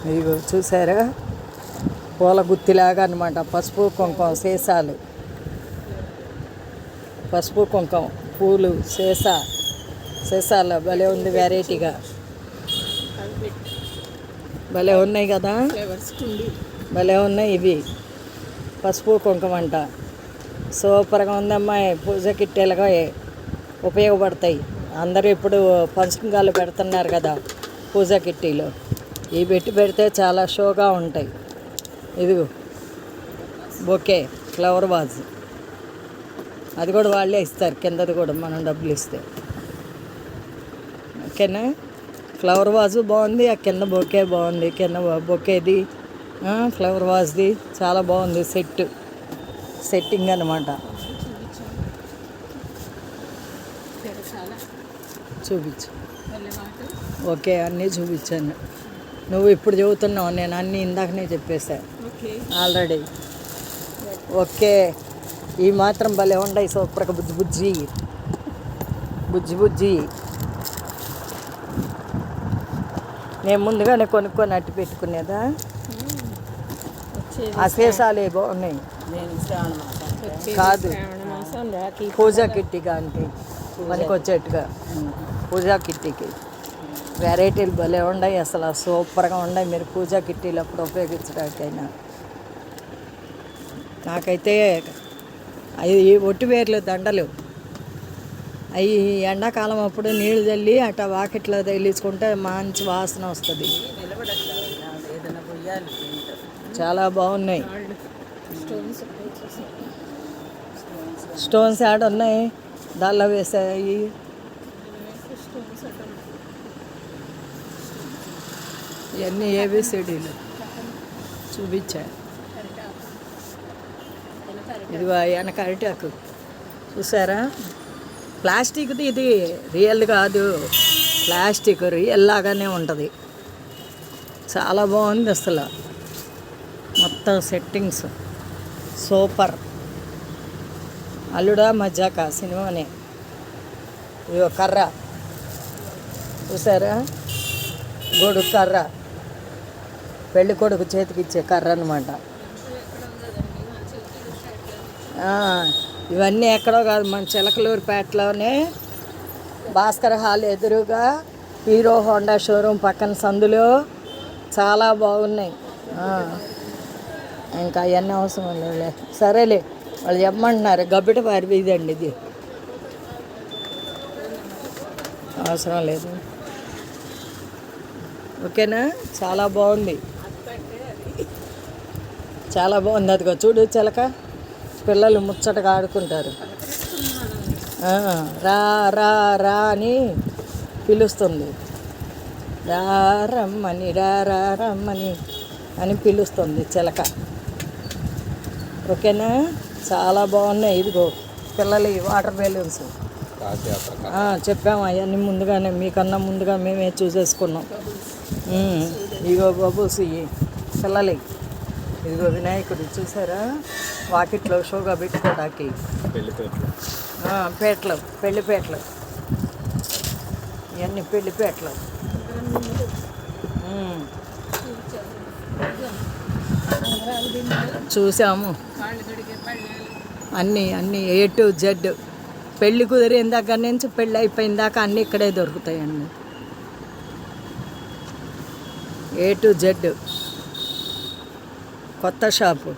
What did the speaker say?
ఇదిగో చూసారా, పూల గుత్తిలాగా అనమాట. పసుపు కుంకుమ సీసాలు, పసుపు కుంకుమ పూలు సీసాలు భలే ఉంది, వెరైటీగా భలే ఉన్నాయి కదా, భలే ఉన్నాయి. ఇవి పసుపు కుంకుమ అంట, సూపర్గా ఉందమ్మాయి. పూజ కిట్టేలుగా ఉపయోగపడతాయి. అందరూ ఇప్పుడు పంచకంగాలు పెడుతున్నారు కదా పూజా కిట్టీలో, ఇవి పెడితే చాలా షోగా ఉంటాయి. ఇదిగో బొకే, ఫ్లవర్ వాజ్, అది కూడా వాళ్ళే ఇస్తారు, కిందది కూడా మనం డబ్బులు ఇస్తే. ఓకేనా, ఫ్లవర్ వాజు బాగుంది, ఆ కింద బొకే బాగుంది. కింద బొకేది ఫ్లవర్ వాజ్ది చాలా బాగుంది. సెట్టింగ్ అనమాట. చూపించు. ఓకే, అన్నీ చూపించాను. నువ్వు ఇప్పుడు చెబుతున్నావు, నేను అన్నీ ఇందాకనే చెప్పేసా ఆల్రెడీ. ఓకే, ఈ మాత్రం భలే ఉండయి, సూపర్గా బుజ్జి నేను ముందుగానే కొనుక్కొని అట్టి పెట్టుకునేదా. ఆ సీసాలు బాగున్నాయి. కాదు, పూజా కిట్టీగా అంటే మనకి వచ్చేట్టుగా పూజా కిట్టీకి వెరైటీలు భలే ఉన్నాయి, అసలు సూపర్గా ఉన్నాయి. మీరు పూజా కిట్టీలు అప్పుడు ఉపయోగించడానికైనా. నాకైతే అవి ఒట్టివేర్లు దండలు, అవి ఎండాకాలం అప్పుడు నీళ్ళు చల్లి అట్లా వాకిట్లో తగిలించుకుంటే మంచి వాసన వస్తుంది. చాలా బాగున్నాయి. స్టోన్స్ యాడ్ ఉన్నాయి, దానిలో వేసాయి. ఇవన్నీ ఏబిసిడీలు చూపించా. ఇదిగో వెనక అరిటాకు చూసారా, ప్లాస్టిక్ది. ఇది రియల్ కాదు, ప్లాస్టిక్ రియల్ లాగానే ఉంటుంది. చాలా బాగుంది అసలు, మొత్తం సెట్టింగ్స్ సూపర్. అల్లుడా మజాకా సినిమానే. ఇదిగో కర్ర చూసారా, గొడుగు కర్ర, పెళ్ళి కొడుకు చేతికి ఇచ్చే కర్ర అనమాట. ఇవన్నీ ఎక్కడో కాదు, మన చిలకలూరుపేటలోనే భాస్కర్ హాల్ ఎదురుగా హీరో హోండా షోరూమ్ పక్కన సందులో చాలా బాగున్నాయి. ఇంకా అవన్నీ అవసరం లేదులే, సరేలే. వాళ్ళు చెప్పమంటున్నారు, గబ్బిట పారి ఇదండి, ఇది అవసరం లేదు. ఓకేనా, చాలా బాగుంది, చాలా బాగుంది. అదిగో చూడు చిలక, పిల్లలు ముచ్చటగా ఆడుకుంటారు. రా రా రా అని పిలుస్తుంది, రా రమ్మని, రా రా రమ్మని అని పిలుస్తుంది చిలక. ఓకేనా, చాలా బాగున్నాయి. ఇదిగో పిల్లలు వాటర్ బెలూన్స్ చెప్పాము, అవన్నీ ముందుగానే, మీకన్నా ముందుగా మేమే చూసేసుకున్నాం. ఇదిగో బబుల్స్ ఇవి పిల్లలు. ఇదిగో వినాయకుడు చూసారా, వాకిట్లో షోగా పెట్టుకోవడానికి పెళ్ళిపేటలు ఇవన్నీ పెళ్ళిపేటలు. చూసాము అన్నీ ఏ టు జెడ్. పెళ్ళి కుదిరిన దగ్గర నుంచి పెళ్ళి అయిపోయిన దాకా అన్నీ ఇక్కడే దొరుకుతాయండి, ఏ టు జెడ్. కొత్త షాపు.